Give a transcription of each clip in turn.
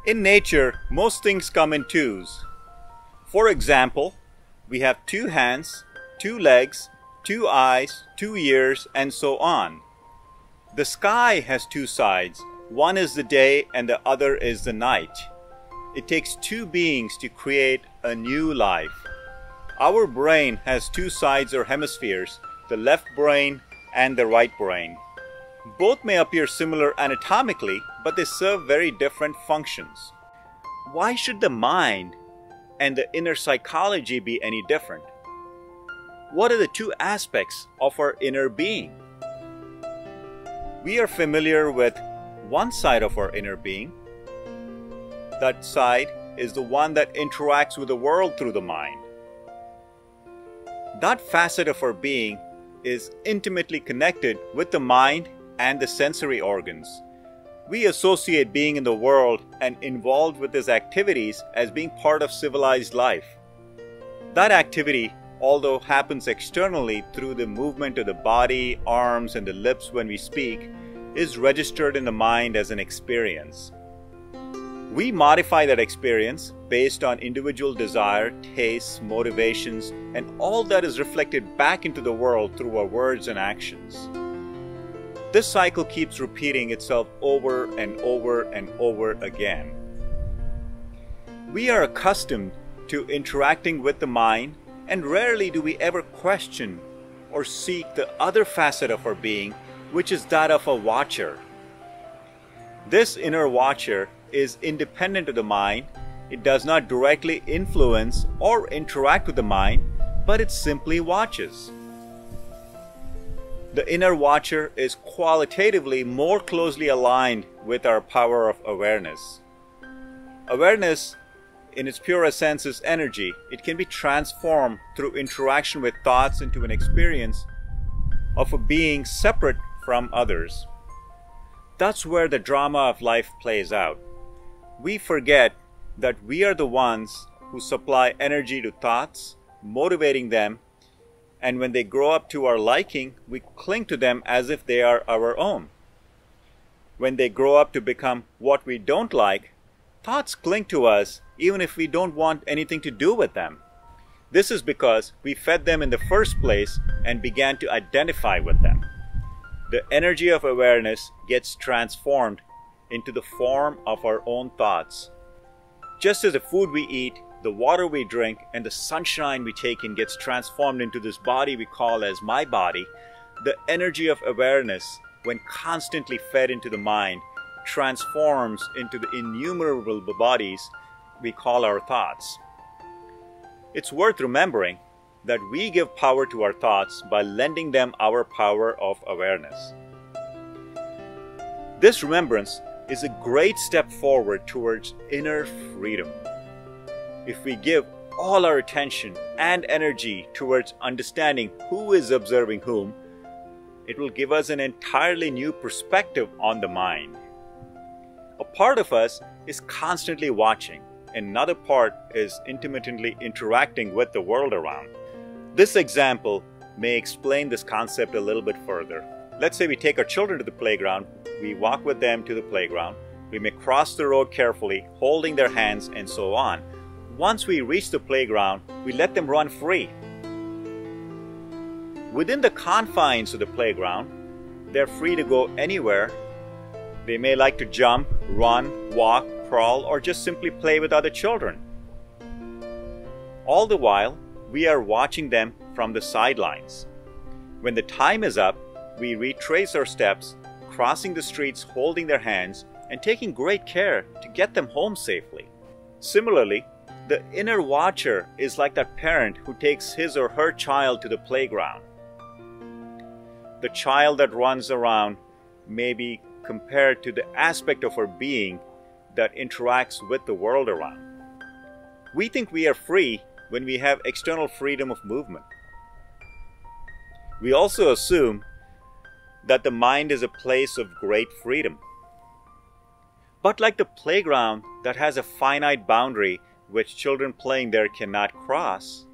In nature, most things come in twos. For example, we have two hands, two legs, two eyes, two ears, and so on. The sky has two sides. One is the day and the other is the night. It takes two beings to create a new life. Our brain has two sides or hemispheres, the left brain and the right brain. Both may appear similar anatomically, but they serve very different functions. Why should the mind and the inner psychology be any different? What are the two aspects of our inner being? We are familiar with one side of our inner being. That side is the one that interacts with the world through the mind. That facet of our being is intimately connected with the mind and the sensory organs. We associate being in the world and involved with its activities as being part of civilized life. That activity, although happens externally through the movement of the body, arms, and the lips when we speak, is registered in the mind as an experience. We modify that experience based on individual desire, tastes, motivations, and all that is reflected back into the world through our words and actions. This cycle keeps repeating itself over and over and over again. We are accustomed to interacting with the mind, and rarely do we ever question or seek the other facet of our being, which is that of a watcher. This inner watcher is independent of the mind. It does not directly influence or interact with the mind, but it simply watches. The inner watcher is qualitatively more closely aligned with our power of awareness. Awareness, in its purest sense, is energy. It can be transformed through interaction with thoughts into an experience of a being separate from others. That's where the drama of life plays out. We forget that we are the ones who supply energy to thoughts, motivating them, and when they grow up to our liking, we cling to them as if they are our own. When they grow up to become what we don't like, thoughts cling to us even if we don't want anything to do with them. This is because we fed them in the first place and began to identify with them. The energy of awareness gets transformed into the form of our own thoughts. Just as the food we eat, the water we drink, and the sunshine we take in gets transformed into this body we call as my body, the energy of awareness, when constantly fed into the mind, transforms into the innumerable bodies we call our thoughts. It's worth remembering that we give power to our thoughts by lending them our power of awareness. This remembrance is a great step forward towards inner freedom. If we give all our attention and energy towards understanding who is observing whom, it will give us an entirely new perspective on the mind. A part of us is constantly watching, and another part is intermittently interacting with the world around. This example may explain this concept a little bit further. Let's say we take our children to the playground, we walk with them to the playground, we may cross the road carefully, holding their hands, and so on. Once we reach the playground, we let them run free. Within the confines of the playground, they're free to go anywhere. They may like to jump, run, walk, crawl, or just simply play with other children. All the while, we are watching them from the sidelines. When the time is up, we retrace our steps, crossing the streets, holding their hands, and taking great care to get them home safely. Similarly, the inner watcher is like that parent who takes his or her child to the playground. The child that runs around may be compared to the aspect of our being that interacts with the world around. We think we are free when we have external freedom of movement. We also assume that the mind is a place of great freedom. But like the playground that has a finite boundary which children playing there cannot cross,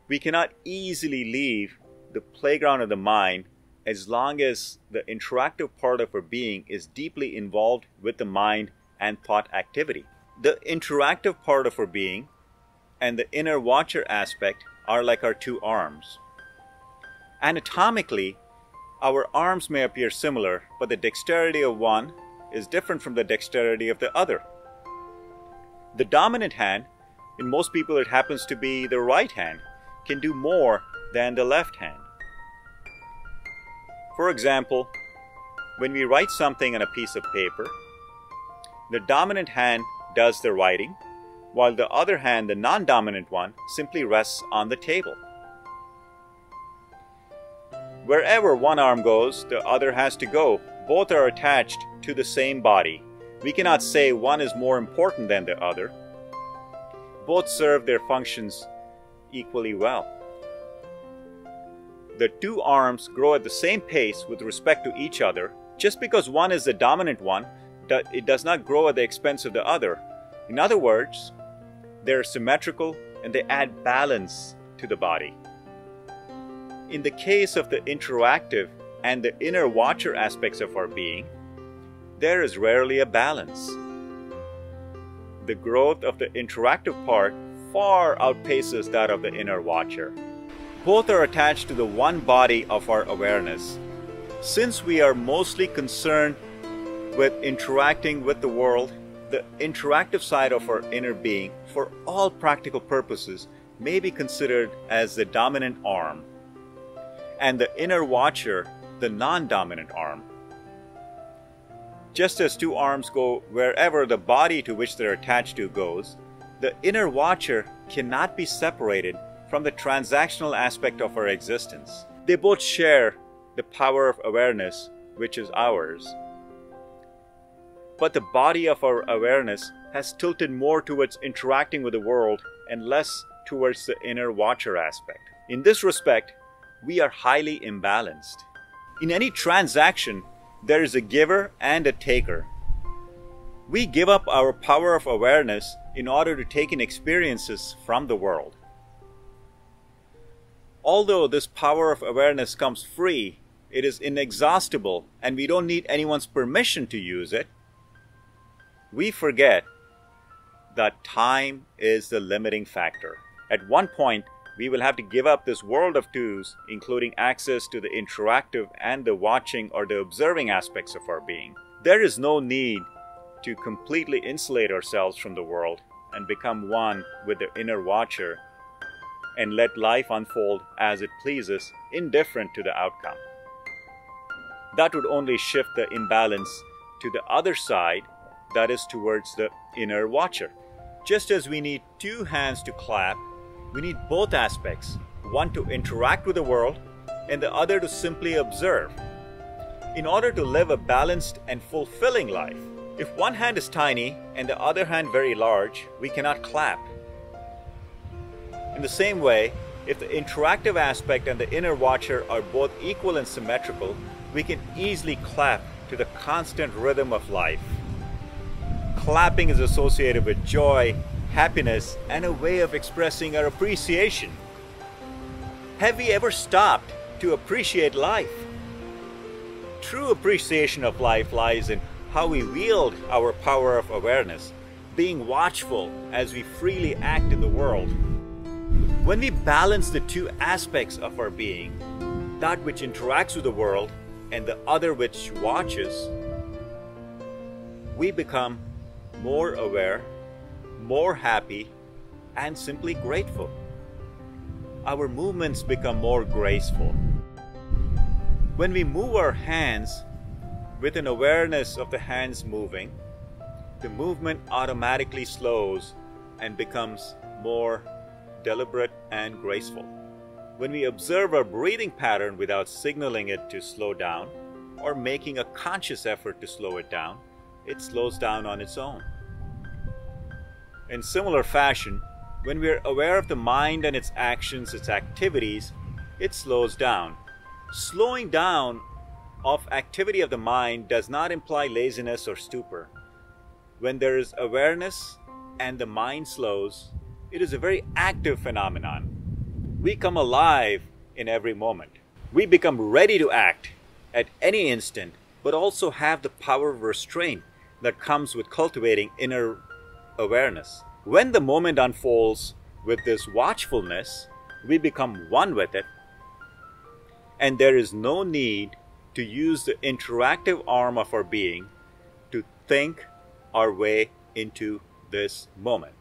we cannot easily leave the playground of the mind as long as the interactive part of our being is deeply involved with the mind and thought activity. The interactive part of our being and the inner watcher aspect are like our two arms. Anatomically, our arms may appear similar, but the dexterity of one is different from the dexterity of the other. The dominant hand, in most people it happens to be the right hand, can do more than the left hand. For example, when we write something on a piece of paper, the dominant hand does the writing, while the other hand, the non-dominant one, simply rests on the table. Wherever one arm goes, the other has to go. Both are attached to the same body. We cannot say one is more important than the other. Both serve their functions equally well. The two arms grow at the same pace with respect to each other. Just because one is the dominant one, it does not grow at the expense of the other. In other words, they're symmetrical and they add balance to the body. In the case of the interactive and the inner watcher aspects of our being, there is rarely a balance. The growth of the interactive part far outpaces that of the inner watcher. Both are attached to the one body of our awareness. Since we are mostly concerned with interacting with the world, the interactive side of our inner being, for all practical purposes, may be considered as the dominant arm, and the inner watcher, the non-dominant arm. Just as two arms go wherever the body to which they're attached to goes, the inner watcher cannot be separated from the transactional aspect of our existence. They both share the power of awareness, which is ours. But the body of our awareness has tilted more towards interacting with the world and less towards the inner watcher aspect. In this respect, we are highly imbalanced. In any transaction, there is a giver and a taker. We give up our power of awareness in order to take in experiences from the world. Although this power of awareness comes free, it is inexhaustible and we don't need anyone's permission to use it. We forget that time is the limiting factor. At one point, we will have to give up this world of twos, including access to the interactive and the watching or the observing aspects of our being. There is no need to completely insulate ourselves from the world and become one with the inner watcher and let life unfold as it pleases, indifferent to the outcome. That would only shift the imbalance to the other side, that is towards the inner watcher. Just as we need two hands to clap, we need both aspects, one to interact with the world and the other to simply observe. In order to live a balanced and fulfilling life, if one hand is tiny and the other hand very large, we cannot clap. In the same way, if the interactive aspect and the inner watcher are both equal and symmetrical, we can easily clap to the constant rhythm of life. Clapping is associated with joy, happiness, and a way of expressing our appreciation. Have we ever stopped to appreciate life? True appreciation of life lies in how we wield our power of awareness, being watchful as we freely act in the world. When we balance the two aspects of our being, that which interacts with the world and the other which watches, we become more aware, more happy, and simply grateful. Our movements become more graceful. When we move our hands with an awareness of the hands moving, the movement automatically slows and becomes more deliberate and graceful. When we observe our breathing pattern without signaling it to slow down or making a conscious effort to slow it down, it slows down on its own. In similar fashion, when we are aware of the mind and its actions, its activities, it slows down. Slowing down of activity of the mind does not imply laziness or stupor. When there is awareness and the mind slows, it is a very active phenomenon. We come alive in every moment. We become ready to act at any instant, but also have the power of restraint that comes with cultivating inner awareness. When the moment unfolds with this watchfulness, we become one with it, and there is no need to use the interactive arm of our being to think our way into this moment.